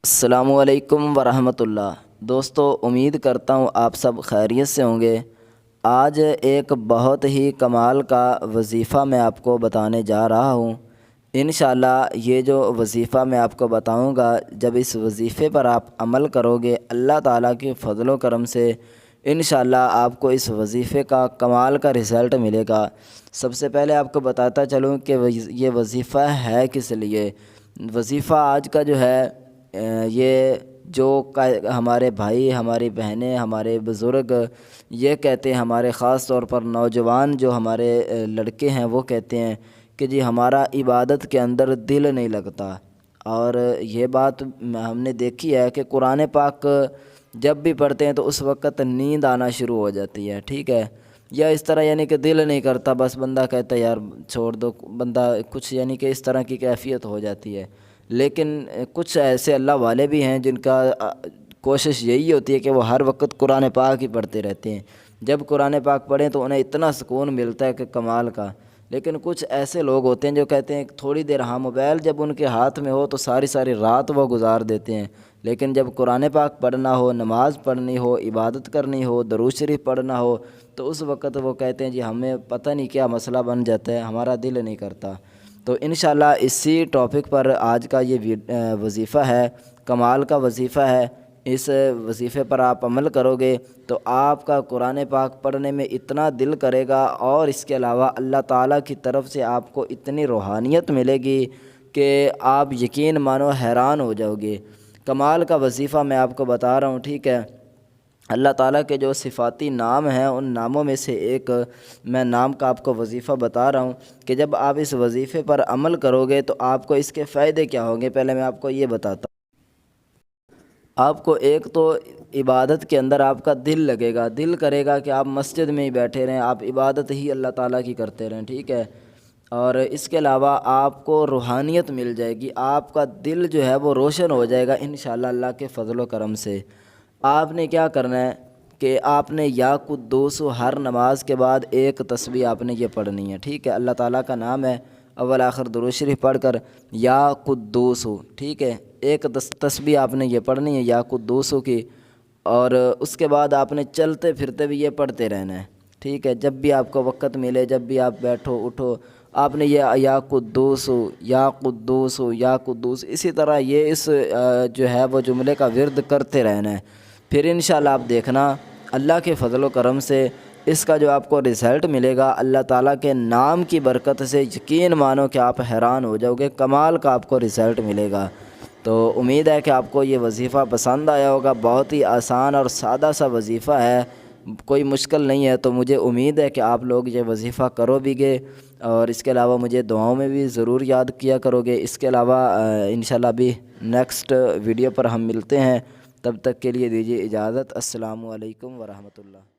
السلام علیکم ورحمۃ اللہ۔ دوستو، امید کرتا ہوں آپ سب خیریت سے ہوں گے۔ آج ایک بہت ہی کمال کا وظیفہ میں آپ کو بتانے جا رہا ہوں۔ انشاءاللہ یہ جو وظیفہ میں آپ کو بتاؤں گا، جب اس وظیفے پر آپ عمل کرو گے، اللہ تعالیٰ کے فضل و کرم سے انشاءاللہ آپ کو اس وظیفے کا کمال کا رزلٹ ملے گا۔ سب سے پہلے آپ کو بتاتا چلوں کہ یہ وظیفہ ہے کس لیے۔ وظیفہ آج کا جو ہے یہ جو ہمارے بھائی، ہماری بہنیں، ہمارے بزرگ یہ کہتے ہیں، ہمارے خاص طور پر نوجوان جو ہمارے لڑکے ہیں وہ کہتے ہیں کہ جی ہمارا عبادت کے اندر دل نہیں لگتا۔ اور یہ بات ہم نے دیکھی ہے کہ قرآن پاک جب بھی پڑھتے ہیں تو اس وقت نیند آنا شروع ہو جاتی ہے، ٹھیک ہے، یا اس طرح یعنی کہ دل نہیں کرتا، بس بندہ کہتا ہے یار چھوڑ دو، بندہ کچھ یعنی کہ اس طرح کی کیفیت ہو جاتی ہے۔ لیکن کچھ ایسے اللہ والے بھی ہیں جن کا کوشش یہی ہوتی ہے کہ وہ ہر وقت قرآن پاک ہی پڑھتے رہتے ہیں۔ جب قرآن پاک پڑھیں تو انہیں اتنا سکون ملتا ہے کہ کمال کا۔ لیکن کچھ ایسے لوگ ہوتے ہیں جو کہتے ہیں تھوڑی دیر، ہاں موبائل جب ان کے ہاتھ میں ہو تو ساری ساری رات وہ گزار دیتے ہیں، لیکن جب قرآن پاک پڑھنا ہو، نماز پڑھنی ہو، عبادت کرنی ہو، درود شریف پڑھنا ہو تو اس وقت وہ کہتے ہیں جی ہمیں پتہ نہیں کیا مسئلہ بن جاتا ہے، ہمارا دل نہیں کرتا۔ تو انشاءاللہ اسی ٹاپک پر آج کا یہ وظیفہ ہے، کمال کا وظیفہ ہے۔ اس وظیفے پر آپ عمل کرو گے تو آپ کا قرآن پاک پڑھنے میں اتنا دل کرے گا، اور اس کے علاوہ اللہ تعالیٰ کی طرف سے آپ کو اتنی روحانیت ملے گی کہ آپ یقین مانو حیران ہو جاؤ گے۔ کمال کا وظیفہ میں آپ کو بتا رہا ہوں، ٹھیک ہے۔ اللہ تعالیٰ کے جو صفاتی نام ہیں ان ناموں میں سے ایک میں نام کا آپ کو وظیفہ بتا رہا ہوں کہ جب آپ اس وظیفے پر عمل کرو گے تو آپ کو اس کے فائدے کیا ہوں گے۔ پہلے میں آپ کو یہ بتاتا ہوں۔ آپ کو ایک تو عبادت کے اندر آپ کا دل لگے گا، دل کرے گا کہ آپ مسجد میں ہی بیٹھے رہیں، آپ عبادت ہی اللہ تعالیٰ کی کرتے رہیں، ٹھیک ہے۔ اور اس کے علاوہ آپ کو روحانیت مل جائے گی، آپ کا دل جو ہے وہ روشن ہو جائے گا انشاءاللہ اللہ کے فضل و کرم سے۔ آپ نے کیا کرنا ہے کہ آپ نے یا قدوس ہر نماز کے بعد ایک تسبیح آپ نے یہ پڑھنی ہے، ٹھیک ہے۔ اللہ تعالیٰ کا نام ہے، اول آخر درود شریف پڑھ کر یا قدوس، ٹھیک ہے، ایک تسبیح آپ نے یہ پڑھنی ہے یا قدوس کی، اور اس کے بعد آپ نے چلتے پھرتے بھی یہ پڑھتے رہنا ہے، ٹھیک ہے۔ جب بھی آپ کو وقت ملے، جب بھی آپ بیٹھو اٹھو، آپ نے یہ یا قدوس یا قدوس یا قدوس اسی طرح یہ اس جو ہے وہ جملے کا ورد کرتے رہنا ہے۔ پھر انشاءاللہ آپ دیکھنا اللہ کے فضل و کرم سے اس کا جو آپ کو رزلٹ ملے گا، اللہ تعالیٰ کے نام کی برکت سے یقین مانو کہ آپ حیران ہو جاؤ گے، کمال کا آپ کو رزلٹ ملے گا۔ تو امید ہے کہ آپ کو یہ وظیفہ پسند آیا ہوگا۔ بہت ہی آسان اور سادہ سا وظیفہ ہے، کوئی مشکل نہیں ہے۔ تو مجھے امید ہے کہ آپ لوگ یہ وظیفہ کرو بھی گے، اور اس کے علاوہ مجھے دعاؤں میں بھی ضرور یاد کیا کرو گے۔ اس کے علاوہ انشاءاللہ ابھی نیکسٹ ویڈیو پر ہم ملتے ہیں، تب تک کے لیے دیجیے اجازت۔ السلام علیکم ورحمۃ اللہ۔